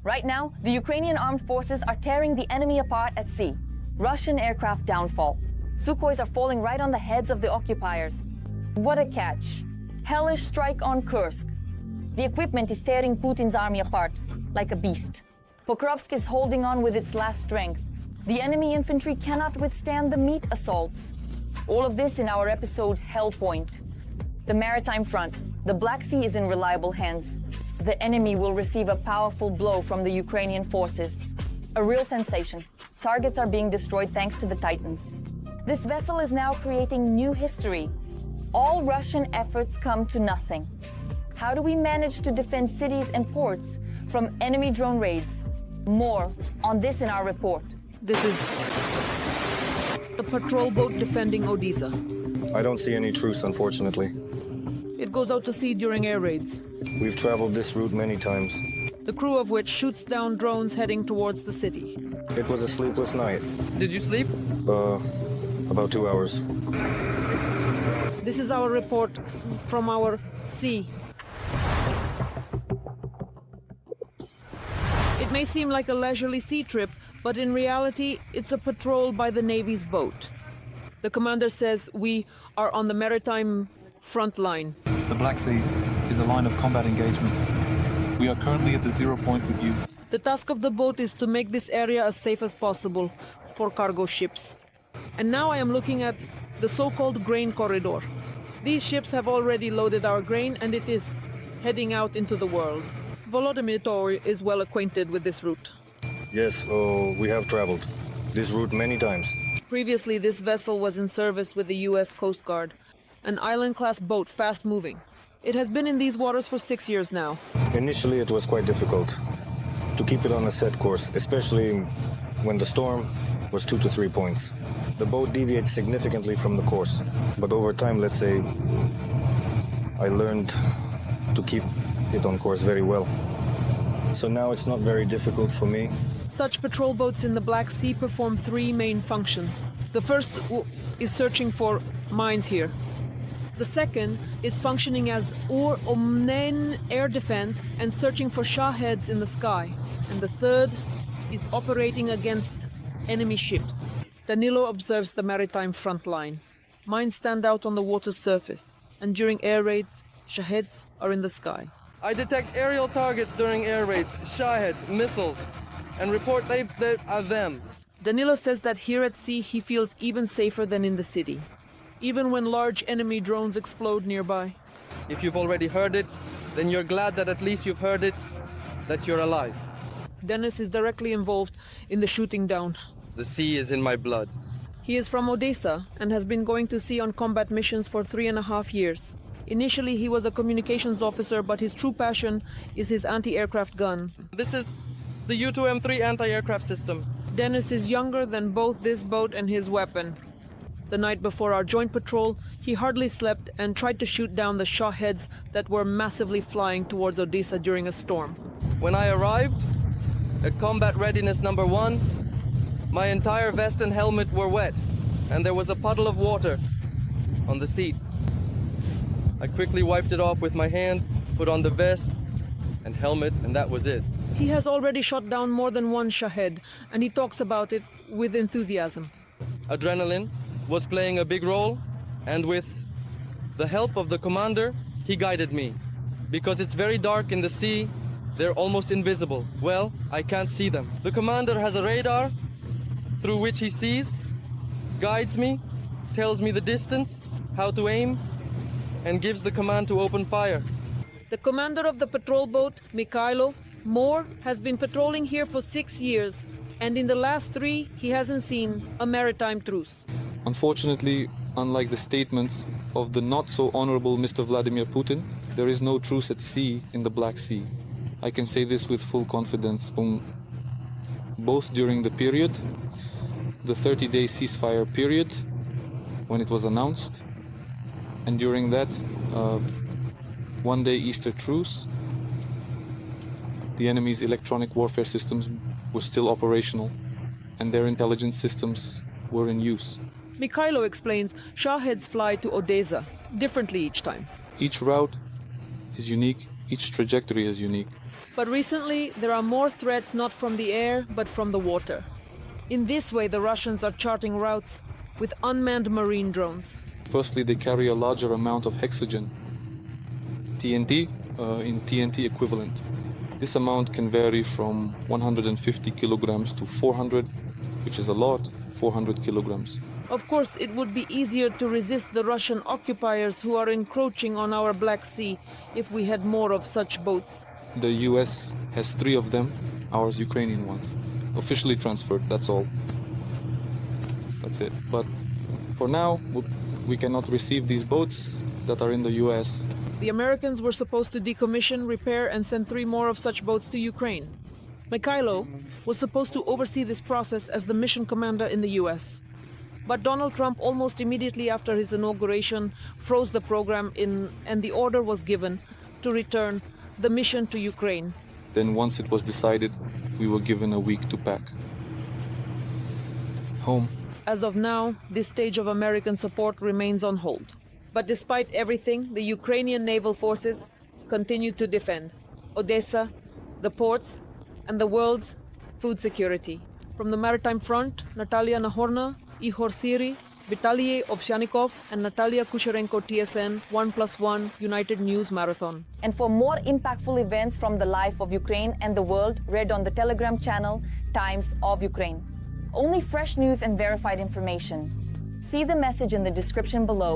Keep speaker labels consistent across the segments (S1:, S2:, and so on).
S1: Right now, the Ukrainian armed forces are tearing the enemy apart at sea. Russian aircraft downfall. Sukhois are falling right on the heads of the occupiers. What a catch. Hellish strike on Kursk. The equipment is tearing Putin's army apart, like a beast. Pokrovsk is holding on with its last strength. The enemy infantry cannot withstand the meat assaults. All of this in our episode Hellpoint. The maritime front. The Black Sea is in reliable hands. The enemy will receive a powerful blow from the Ukrainian forces. A real sensation. Targets are being destroyed thanks to the Titans. This vessel is now creating new history. All Russian efforts come to nothing. How do we manage to defend cities and ports from enemy drone raids? More on this in our report.
S2: This is the patrol boat defending Odessa.
S3: I don't see any truce, unfortunately.
S2: It goes out to sea during air raids.
S3: We've traveled this route many times.
S2: The crew of which shoots down drones heading towards the city.
S3: It was a sleepless night.
S4: Did you sleep?
S3: About 2 hours.
S2: This is our report from our sea. It may seem like a leisurely sea trip, but in reality, it's a patrol by the Navy's boat. The commander says we are on the maritime front line.
S5: The Black Sea is a line of combat engagement. We are currently at the 0 point with you.
S2: The task of the boat is to make this area as safe as possible for cargo ships. And now I am looking at the so-called grain corridor. These ships have already loaded our grain and it is heading out into the world. Volodymyr Tor is well acquainted with this route.
S3: Yes, we have traveled this route many times.
S2: Previously, this vessel was in service with the U.S. Coast Guard, an island-class boat, fast-moving. It has been in these waters for 6 years now.
S3: Initially, it was quite difficult to keep it on a set course, especially when the storm was 2 to 3 points. The boat deviates significantly from the course, but over time, let's say, I learned to keep it on course very well. So now it's not very difficult for me.
S2: Such patrol boats in the Black Sea perform 3 main functions. The first is searching for mines here. The second is functioning as Omnen air defense and searching for Shaheds in the sky. And the third is operating against enemy ships. Danilo observes the maritime front line. Mines stand out on the water's surface, and during air raids, Shaheds are in the sky.
S4: I detect aerial targets during air raids, Shaheds, missiles, and report they are them.
S2: Danilo says that here at sea he feels even safer than in the city, even when large enemy drones explode nearby.
S4: If you've already heard it, then you're glad that at least you've heard it, that you're alive.
S2: Dennis is directly involved in the shooting down.
S4: The sea is in my blood.
S2: He is from Odessa and has been going to sea on combat missions for 3.5 years. Initially, he was a communications officer, but his true passion is his anti-aircraft gun.
S4: This is the U-2M3 anti-aircraft system.
S2: Dennis is younger than both this boat and his weapon. The night before our joint patrol, he hardly slept and tried to shoot down the Shaheds that were massively flying towards Odessa during a storm.
S4: When I arrived at combat readiness number 1, my entire vest and helmet were wet, and there was a puddle of water on the seat. I quickly wiped it off with my hand, put on the vest and helmet, and that was it.
S2: He has already shot down more than 1 Shahed, and he talks about it with enthusiasm.
S4: Adrenaline was playing a big role, and with the help of the commander, he guided me. Because it's very dark in the sea, they're almost invisible. Well, I can't see them. The commander has a radar through which he sees, guides me, tells me the distance, how to aim, and gives the command to open fire.
S2: The commander of the patrol boat, Mikhailo, Moore, has been patrolling here for 6 years, and in the last 3, he hasn't seen a maritime truce.
S5: Unfortunately, unlike the statements of the not-so-honorable Mr. Vladimir Putin, there is no truce at sea in the Black Sea. I can say this with full confidence, both during the period, the 30-day ceasefire period, when it was announced, and during that one-day Easter truce, the enemy's electronic warfare systems were still operational, and their intelligence systems were in use.
S2: Mikhailo explains Shaheds fly to Odessa, differently each time.
S5: Each route is unique, each trajectory is unique.
S2: But recently, there are more threats not from the air, but from the water. In this way, the Russians are charting routes with unmanned marine drones.
S5: Firstly, they carry a larger amount of hexogen, TNT, in TNT equivalent. This amount can vary from 150 kilograms to 400, which is a lot, 400 kilograms.
S2: Of course, it would be easier to resist the Russian occupiers who are encroaching on our Black Sea if we had more of such boats.
S5: The US has 3 of them, ours Ukrainian ones. Officially transferred, that's all. That's it. But for now, we cannot receive these boats that are in the US.
S2: The Americans were supposed to decommission, repair, and send 3 more of such boats to Ukraine. Mikhailo was supposed to oversee this process as the mission commander in the US. But Donald Trump, almost immediately after his inauguration, froze the program and the order was given to return the mission to Ukraine.
S5: Then once it was decided, we were given a week to pack. Home.
S2: As of now, this stage of American support remains on hold. But despite everything, the Ukrainian naval forces continue to defend Odessa, the ports, and the world's food security. From the Maritime Front, Natalia Nahorna, Ihor Siri, Vitaly Ovsyanikov, and Natalia Kusherenko, TSN 1+1 United News Marathon.
S1: And for more impactful events from the life of Ukraine and the world, read on the Telegram channel Times of Ukraine. Only fresh news and verified information. See the message in the description below,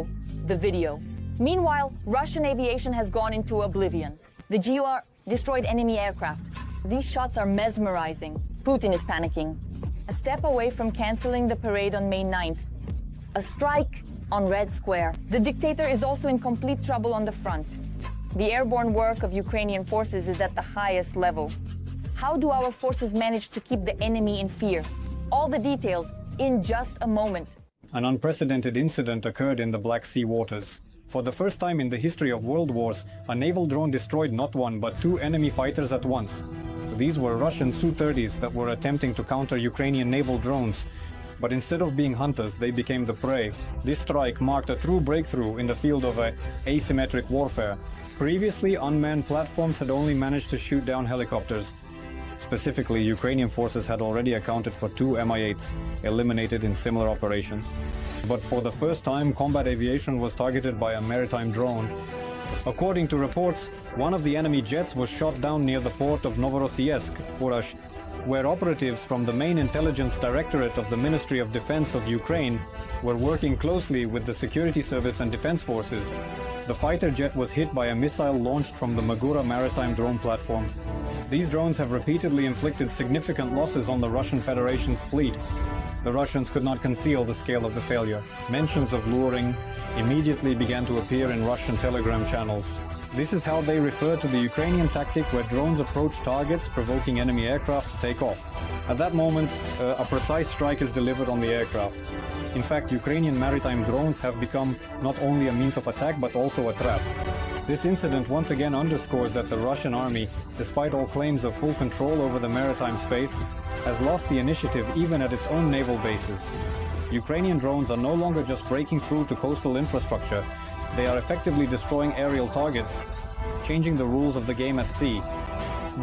S1: the video. Meanwhile, Russian aviation has gone into oblivion. The GUR destroyed enemy aircraft. These shots are mesmerizing. Putin is panicking. A step away from canceling the parade on May 9th. A strike on Red Square. The dictator is also in complete trouble on the front. The airborne work of Ukrainian forces is at the highest level. How do our forces manage to keep the enemy in fear? All the details in just a moment.
S6: An unprecedented incident occurred in the Black Sea waters. For the first time in the history of world wars, a naval drone destroyed not 1 but 2 enemy fighters at once. These were Russian Su-30s that were attempting to counter Ukrainian naval drones. But instead of being hunters, they became the prey. This strike marked a true breakthrough in the field of asymmetric warfare. Previously, unmanned platforms had only managed to shoot down helicopters. Specifically, Ukrainian forces had already accounted for 2 Mi-8s, eliminated in similar operations. But for the first time, combat aviation was targeted by a maritime drone. According to reports, one of the enemy jets was shot down near the port of Novorossiysk, Urash, where operatives from the main intelligence directorate of the Ministry of Defense of Ukraine were working closely with the security service and defense forces. The fighter jet was hit by a missile launched from the Magura maritime drone platform. These drones have repeatedly inflicted significant losses on the Russian Federation's fleet. The Russians could not conceal the scale of the failure. Mentions of luring immediately began to appear in Russian Telegram channels. This is how they refer to the Ukrainian tactic where drones approach targets, provoking enemy aircraft to take off. At that moment, a precise strike is delivered on the aircraft. In fact, Ukrainian maritime drones have become not only a means of attack but also a trap. This incident once again underscores that the Russian army, despite all claims of full control over the maritime space, has lost the initiative even at its own naval bases. Ukrainian drones are no longer just breaking through to coastal infrastructure. They are effectively destroying aerial targets, changing the rules of the game at sea.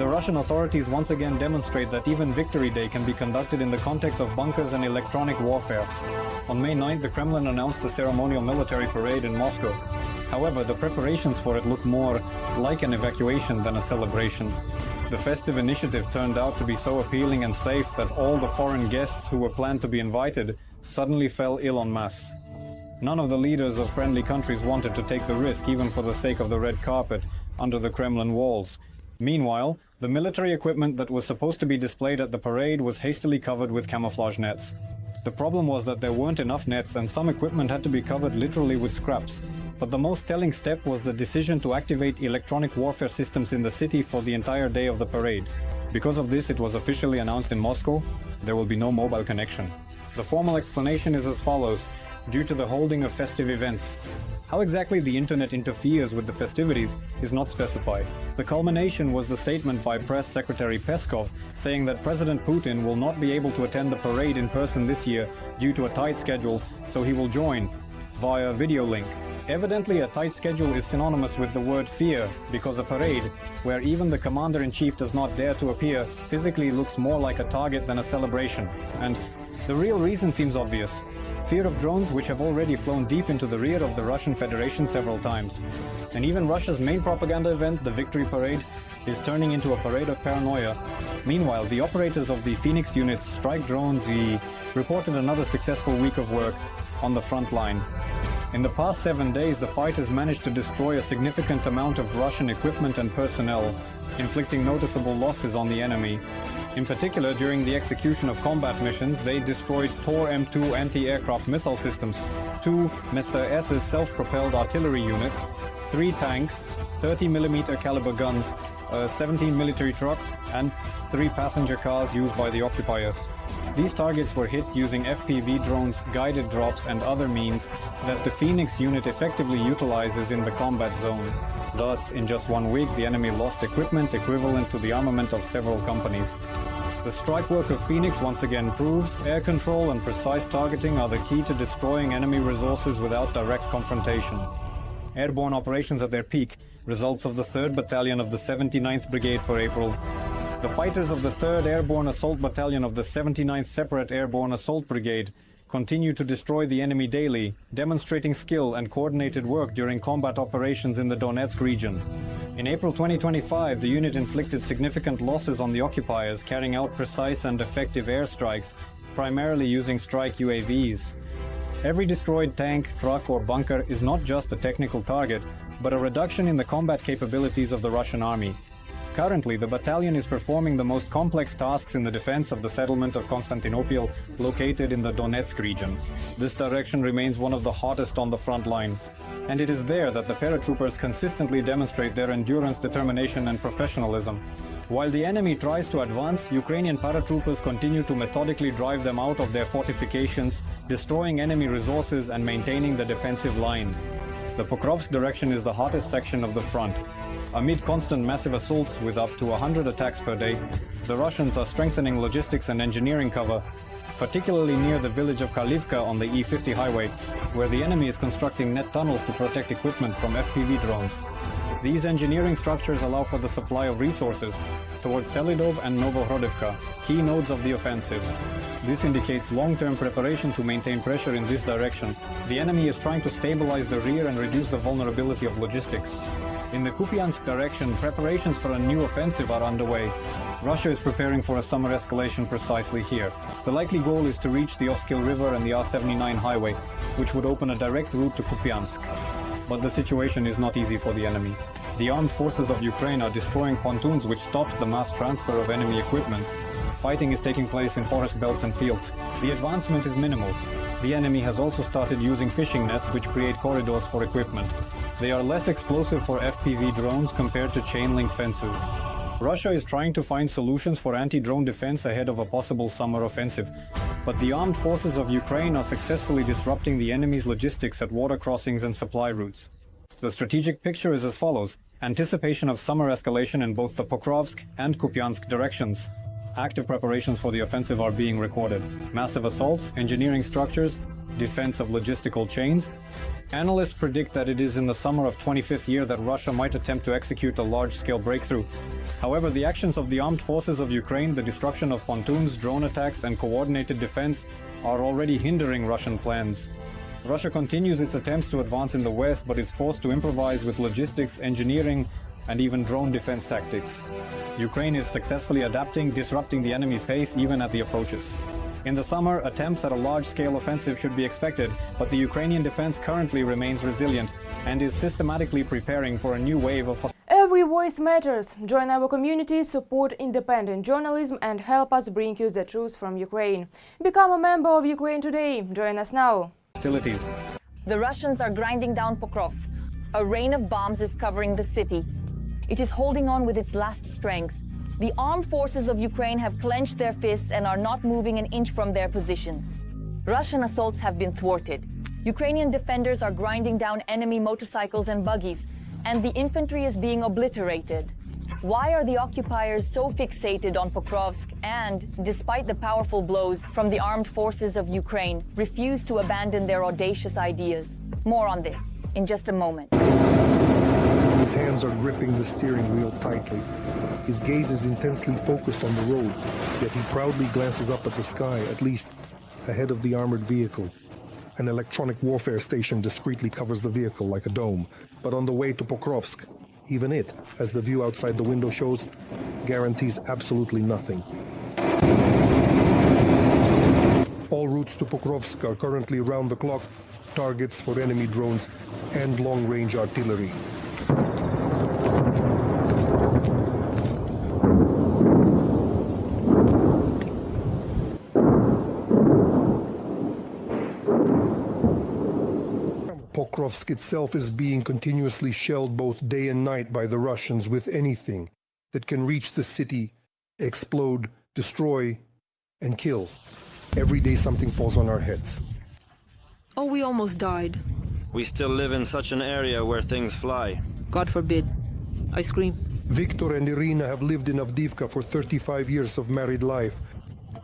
S6: The Russian authorities once again demonstrate that even Victory Day can be conducted in the context of bunkers and electronic warfare. On May 9th, the Kremlin announced a ceremonial military parade in Moscow. However, the preparations for it look more like an evacuation than a celebration. The festive initiative turned out to be so appealing and safe that all the foreign guests who were planned to be invited suddenly fell ill en masse. None of the leaders of friendly countries wanted to take the risk even for the sake of the red carpet under the Kremlin walls. Meanwhile, the military equipment that was supposed to be displayed at the parade was hastily covered with camouflage nets. The problem was that there weren't enough nets and some equipment had to be covered literally with scraps. But the most telling step was the decision to activate electronic warfare systems in the city for the entire day of the parade. Because of this, it was officially announced in Moscow, there will be no mobile connection. The formal explanation is as follows: due to the holding of festive events. How exactly the internet interferes with the festivities is not specified. The culmination was the statement by Press Secretary Peskov saying that President Putin will not be able to attend the parade in person this year due to a tight schedule, so he will join via video link. Evidently, a tight schedule is synonymous with the word fear, because a parade, where even the commander-in-chief does not dare to appear, physically looks more like a target than a celebration. And the real reason seems obvious. Fear of drones, which have already flown deep into the rear of the Russian Federation several times. And even Russia's main propaganda event, the Victory Parade, is turning into a parade of paranoia. Meanwhile, the operators of the Phoenix unit's strike drones reported another successful week of work on the front line. In the past 7 days, the fighters managed to destroy a significant amount of Russian equipment and personnel, inflicting noticeable losses on the enemy. In particular, during the execution of combat missions, they destroyed Tor M2 anti-aircraft missile systems, 2 Mr. S's self-propelled artillery units, 3 tanks, 30mm caliber guns, 17 military trucks, and 3 passenger cars used by the occupiers. These targets were hit using FPV drones, guided drops, and other means that the Phoenix unit effectively utilizes in the combat zone. Thus, in just 1 week, the enemy lost equipment equivalent to the armament of several companies. The strike work of Phoenix once again proves air control and precise targeting are the key to destroying enemy resources without direct confrontation. Airborne operations at their peak, results of the 3rd Battalion of the 79th Brigade for April. The fighters of the 3rd Airborne Assault Battalion of the 79th Separate Airborne Assault Brigade continue to destroy the enemy daily, demonstrating skill and coordinated work during combat operations in the Donetsk region. In April 2025, the unit inflicted significant losses on the occupiers, carrying out precise and effective airstrikes, primarily using strike UAVs. Every destroyed tank, truck, or bunker is not just a technical target, but a reduction in the combat capabilities of the Russian army. Currently, the battalion is performing the most complex tasks in the defense of the settlement of Constantinople, located in the Donetsk region. This direction remains one of the hottest on the front line, and it is there that the paratroopers consistently demonstrate their endurance, determination, and professionalism. While the enemy tries to advance, Ukrainian paratroopers continue to methodically drive them out of their fortifications, destroying enemy resources and maintaining the defensive line. The Pokrovsk direction is the hottest section of the front. Amid constant massive assaults with up to 100 attacks per day, the Russians are strengthening logistics and engineering cover, particularly near the village of Kharlivka on the E50 highway, where the enemy is constructing net tunnels to protect equipment from FPV drones. These engineering structures allow for the supply of resources towards Selidov and Novohrodivka, key nodes of the offensive. This indicates long-term preparation to maintain pressure in this direction. The enemy is trying to stabilize the rear and reduce the vulnerability of logistics. In the Kupiansk direction, preparations for a new offensive are underway. Russia is preparing for a summer escalation precisely here. The likely goal is to reach the Oskil River and the R79 highway, which would open a direct route to Kupiansk. But the situation is not easy for the enemy. The armed forces of Ukraine are destroying pontoons, which stops the mass transfer of enemy equipment. Fighting is taking place in forest belts and fields. The advancement is minimal. The enemy has also started using fishing nets, which create corridors for equipment. They are less explosive for FPV drones compared to chain-link fences. Russia is trying to find solutions for anti-drone defense ahead of a possible summer offensive, but the armed forces of Ukraine are successfully disrupting the enemy's logistics at water crossings and supply routes. The strategic picture is as follows: anticipation of summer escalation in both the Pokrovsk and Kupiansk directions. Active preparations for the offensive are being recorded. Massive assaults, engineering structures, defense of logistical chains. Analysts predict that it is in the summer of 25th year that Russia might attempt to execute a large-scale breakthrough. However, the actions of the armed forces of Ukraine, the destruction of pontoons, drone attacks, and coordinated defense are already hindering Russian plans. Russia continues its attempts to advance in the west, but is forced to improvise with logistics, engineering, and even drone defense tactics. Ukraine is successfully adapting, disrupting the enemy's pace even at the approaches. In the summer, attempts at a large-scale offensive should be expected, but the Ukrainian defense currently remains resilient and is systematically preparing for a new wave of
S7: Every voice matters. Join our community, support independent journalism, and help us bring you the truth from Ukraine. Become a member of Ukraine today. Join us now.
S6: hostilities.
S1: The Russians are grinding down Pokrovsk. A rain of bombs is covering the city. It is holding on with its last strength. The armed forces of Ukraine have clenched their fists and are not moving an inch from their positions. Russian assaults have been thwarted. Ukrainian defenders are grinding down enemy motorcycles and buggies, and the infantry is being obliterated. Why are the occupiers so fixated on Pokrovsk and, despite the powerful blows from the armed forces of Ukraine, refuse to abandon their audacious ideas? More on this. in just a moment.
S8: His hands are gripping the steering wheel tightly. His gaze is intensely focused on the road, yet he proudly glances up at the sky, at least ahead of the armored vehicle. An electronic warfare station discreetly covers the vehicle like a dome, but on the way to Pokrovsk, even it, as the view outside the window shows, guarantees absolutely nothing. All routes to Pokrovsk are currently round-the-clock targets for enemy drones and long-range artillery. Pokrovsk itself is being continuously shelled both day and night by the Russians with anything that can reach the city, explode, destroy, and kill. Every day something falls on our heads.
S2: Oh, we almost died.
S9: We still live in such an area where things fly.
S2: God forbid. I scream.
S8: Viktor and Irina have lived in Avdiivka for 35 years of married life.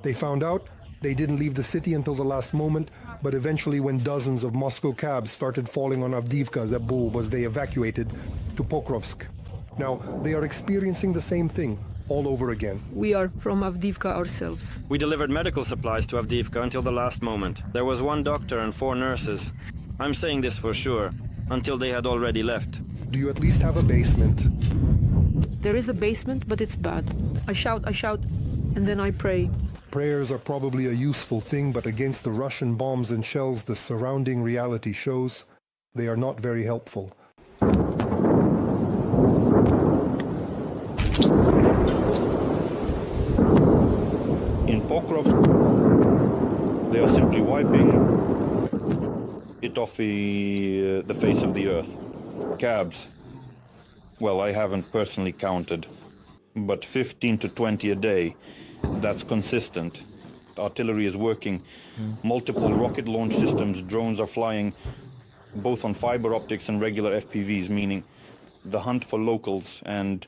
S8: They found out they didn't leave the city until the last moment, but eventually when dozens of Moscow cabs started falling on Avdiivka, Zabul was they evacuated to Pokrovsk. Now, they are experiencing the same thing all over again.
S2: We are from Avdiivka ourselves.
S9: We delivered medical supplies to Avdiivka until the last moment. There was 1 doctor and 4 nurses. I'm saying this for sure, until they had already left.
S8: Do you at least have a basement?
S2: There is a basement, but it's bad. I shout, and then I pray.
S8: Prayers are probably a useful thing, but against the Russian bombs and shells the surrounding reality shows, they are not very helpful.
S10: In Pokrovsk, they are simply wiping it off the face of the earth. Cabs, well, I haven't personally counted, but 15 to 20 a day. That's consistent. Artillery is working. Multiple rocket launch systems, drones are flying, both on fiber optics and regular FPVs, meaning the hunt for locals and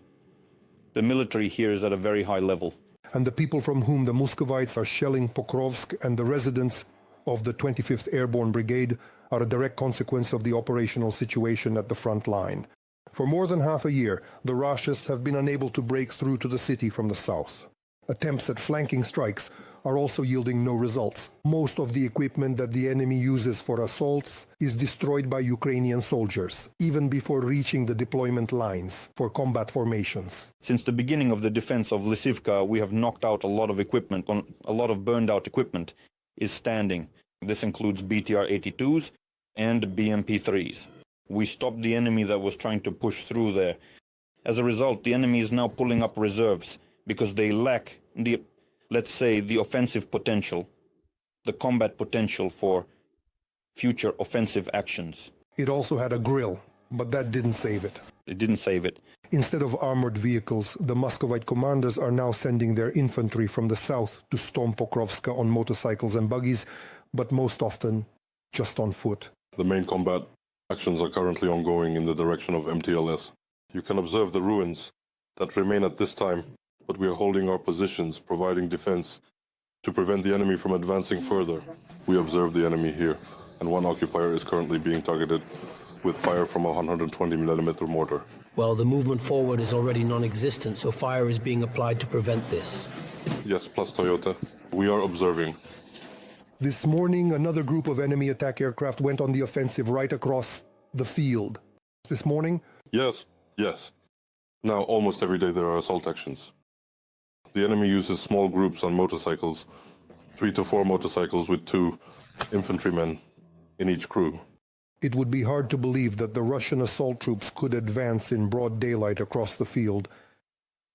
S10: the military here is at a very high level.
S8: And the people from whom the Muscovites are shelling Pokrovsk and the residents of the 25th Airborne Brigade are a direct consequence of the operational situation at the front line. For more than half a year, the Russians have been unable to break through to the city from the south. Attempts at flanking strikes are also yielding no results. Most of the equipment that the enemy uses for assaults is destroyed by Ukrainian soldiers, even before reaching the deployment lines for combat formations.
S10: Since the beginning of the defense of Lysivka, we have knocked out a lot of equipment. A lot of burned out equipment is standing. This includes BTR-82s and BMP-3s. We stopped the enemy that was trying to push through there. As a result, the enemy is now pulling up reserves because they lack the, let's say, the offensive potential, the combat potential for future offensive actions.
S8: It also had a grill, but that didn't save it.
S10: It didn't save it.
S8: Instead of armored vehicles, the Muscovite commanders are now sending their infantry from the south to storm Pokrovska on motorcycles and buggies, but most often just on foot.
S11: The main combat actions are currently ongoing in the direction of MTLS. You can observe the ruins that remain at this time, but we are holding our positions, providing defense to prevent the enemy from advancing further. We observe the enemy here, and 1 occupier is currently being targeted with fire from a 120mm mortar.
S12: Well, the movement forward is already non-existent, so fire is being applied to prevent this.
S11: Yes, plus Toyota. We are observing.
S8: This morning, another group of enemy attack aircraft went on the offensive right across the field. This morning?
S11: Yes. Now, almost every day there are assault actions. The enemy uses small groups on motorcycles, 3 to 4 motorcycles with 2 infantrymen in each crew.
S8: It would be hard to believe that the Russian assault troops could advance in broad daylight across the field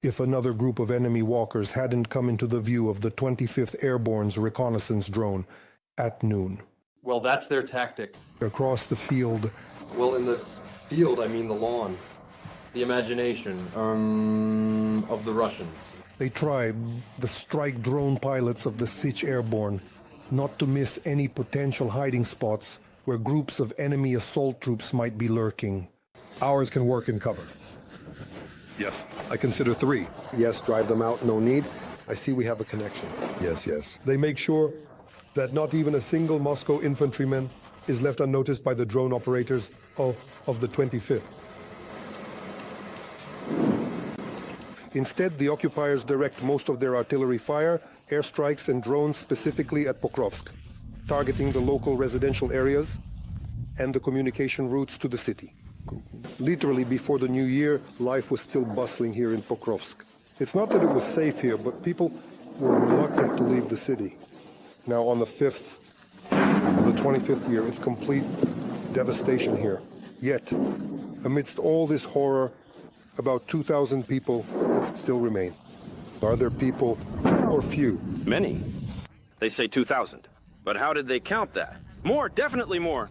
S8: if another group of enemy walkers hadn't come into the view of the 25th Airborne's reconnaissance drone at noon.
S4: Well, that's their tactic.
S8: Across the field.
S4: Well, in the field, I mean the lawn. The imagination of the Russians.
S8: They try, the strike drone pilots of the Sich Airborne, not to miss any potential hiding spots where groups of enemy assault troops might be lurking. Ours can work in cover. Yes, I consider 3. Yes, drive them out, no need. I see we have a connection. Yes. They make sure that not even a single Moscow infantryman is left unnoticed by the drone operators of the 25th. Instead, the occupiers direct most of their artillery fire, airstrikes, and drones specifically at Pokrovsk, targeting the local residential areas and the communication routes to the city. Literally, before the new year, life was still bustling here in Pokrovsk. It's not that it was safe here, but people were reluctant to leave the city. Now, on the 5th of the 25th year, it's complete devastation here. Yet, amidst all this horror, about 2,000 people still remain. Are there people or few?
S9: Many. They say 2,000. But how did they count that? More, definitely more.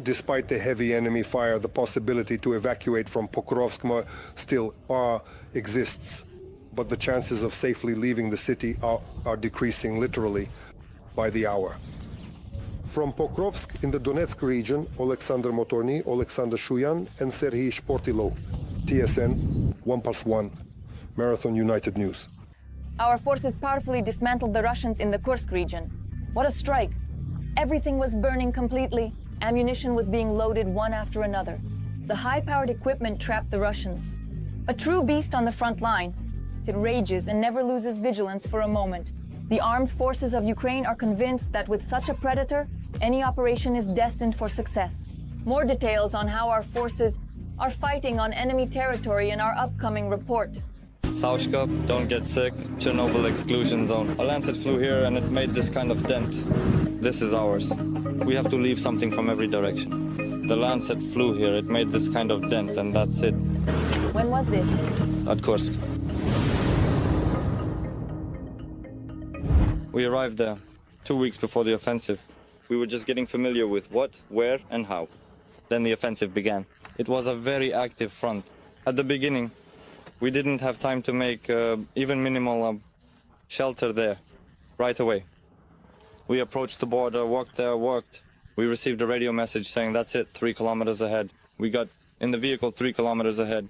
S8: Despite the heavy enemy fire, the possibility to evacuate from Pokrovsk still exists. But the chances of safely leaving the city are decreasing literally by the hour. From Pokrovsk in the Donetsk region, Alexander Motorny, Alexander Shuyan, and Serhiy Shportilo. TSN 1+1, Marathon United News.
S1: Our forces powerfully dismantled the Russians in the Kursk region. What a strike! Everything was burning completely. Ammunition was being loaded one after another. The high-powered equipment trapped the Russians. A true beast on the front line. It rages and never loses vigilance for a moment. The armed forces of Ukraine are convinced that with such a predator, any operation is destined for success. More details on how our forces are fighting on enemy territory in our upcoming report.
S4: Saushka, don't get sick, Chernobyl exclusion zone. A Lancet flew here and it made this kind of dent. This is ours. We have to leave something from every direction. The Lancet flew here, it made this kind of dent, and that's it.
S1: When was this?
S4: At Kursk. We arrived there 2 weeks before the offensive. We were just getting familiar with what, where, and how. Then the offensive began. It was a very active front. At the beginning, we didn't have time to make even minimal shelter there right away. We approached the border, walked there, worked. We received a radio message saying that's it, 3 kilometers ahead. We got in the vehicle 3 kilometers ahead.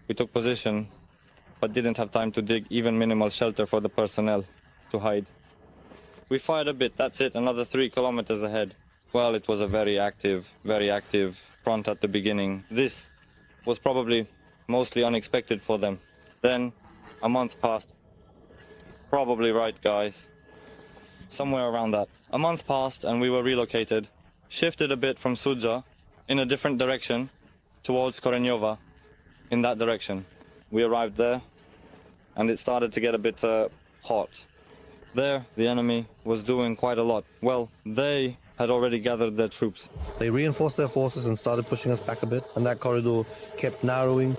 S4: We took position, but didn't have time to dig even minimal shelter for the personnel to hide. We fired a bit, that's it, another 3 kilometers ahead. Well, it was a very active front at the beginning. This was probably mostly unexpected for them. Then a month passed. Probably right, guys. Somewhere around that. A month passed and we were relocated, shifted a bit from Sudza in a different direction towards Korenyova, in that direction. We arrived there and it started to get a bit hot. There, the enemy was doing quite a lot. Well, they had already gathered their troops.
S13: They reinforced their forces and started pushing us back a bit, and that corridor kept narrowing.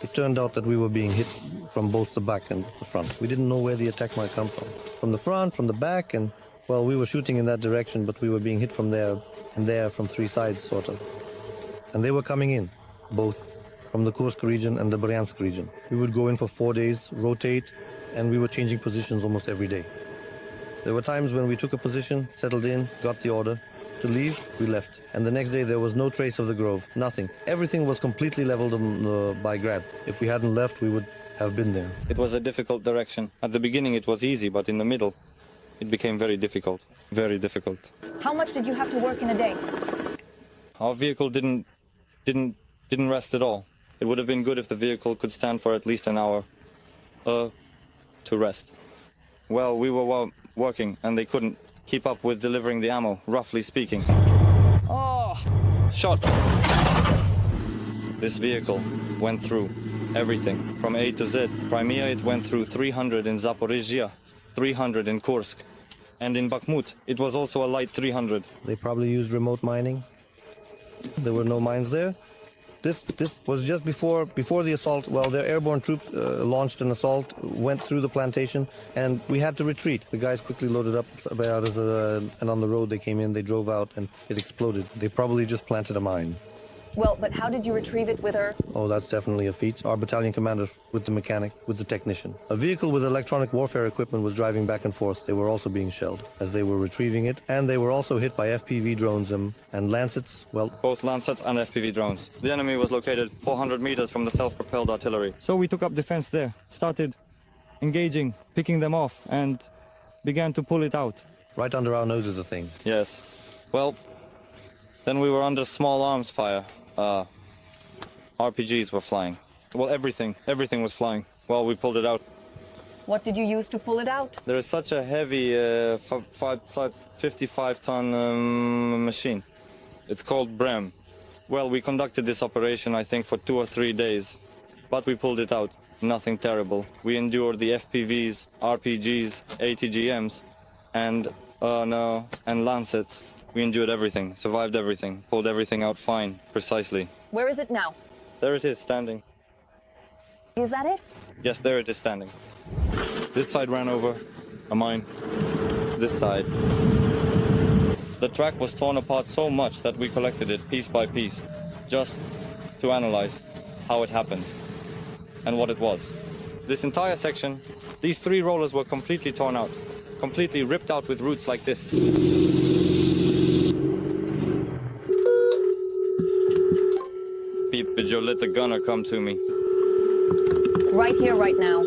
S13: It turned out that we were being hit from both the back and the front. We didn't know where the attack might come from. From the front, from the back, and, well, we were shooting in that direction, but we were being hit from there and there from 3 sides, sort of. And they were coming in, both from the Kursk region and the Bryansk region. We would go in for 4 days, rotate, and we were changing positions almost every day. There were times when we took a position, settled in, got the order to leave, we left. And the next day there was no trace of the grove, nothing. Everything was completely leveled by grads. If we hadn't left, we would have been there.
S4: It was a difficult direction. At the beginning it was easy, but in the middle it became very difficult. Very difficult.
S1: How much did you have to work in a day?
S4: Our vehicle didn't rest at all. It would have been good if the vehicle could stand for at least an hour to rest. Well, we were working and they couldn't keep up with delivering the ammo, roughly speaking. Oh! Shot! This vehicle went through everything, from A to Z. Crimea, it went through 300 in Zaporizhia, 300 in Kursk, and in Bakhmut, it was also a light 300.
S13: They probably used remote mining. There were no mines there. This was just before the assault. Well, their airborne troops launched an assault, went through the plantation, and we had to retreat. The guys quickly loaded up, and on the road they came in, they drove out, and it exploded. They probably just planted a mine.
S1: Well, but how did you retrieve it with her?
S13: Oh, that's definitely a feat. Our battalion commander with the mechanic, with the technician. A vehicle with electronic warfare equipment was driving back and forth. They were also being shelled as they were retrieving it, and they were also hit by FPV drones and Lancets, well...
S4: Both Lancets and FPV drones. The enemy was located 400 meters from the self-propelled artillery. So we took up defense there, started engaging, picking them off, and began to pull it out.
S13: Right under our noses, I think.
S4: Yes. Well,
S14: Then we were under small arms fire. RPGs were flying. Well, everything was flying while we pulled it out.
S1: What did you use to pull it out?
S14: There is such a heavy 55-ton machine. It's called Brem. Well, we conducted this operation, I think, for 2 or 3 days, but we pulled it out. Nothing terrible. We endured the FPVs, RPGs, ATGMs, and Lancets. We endured everything, survived everything, pulled everything out fine, precisely.
S1: Where is it now?
S14: There it is, standing.
S1: Is that it?
S14: Yes, there it is, standing. This side ran over a mine. This side. The track was torn apart so much that we collected it piece by piece, just to analyze how it happened and what it was. This entire section, these 3 rollers were completely torn out, completely ripped out with roots like this. Pete, Joe, let the gunner come to me.
S1: Right here, right now.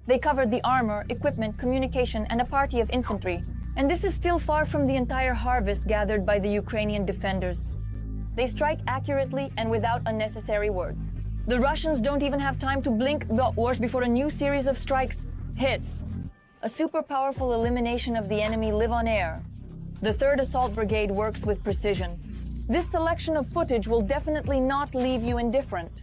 S1: They covered the armor, equipment, communication, and a party of infantry. And this is still far from the entire harvest gathered by the Ukrainian defenders. They strike accurately and without unnecessary words. The Russians don't even have time to blink before a new series of strikes hits. A super powerful elimination of the enemy live on air. The 3rd Assault Brigade works with precision. This selection of footage will definitely not leave you indifferent.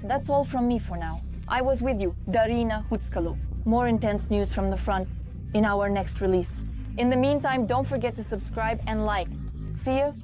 S1: That's all from me for now. I was with you, Darina Hutskalo. More intense news from the front in our next release. In the meantime, don't forget to subscribe and like. See you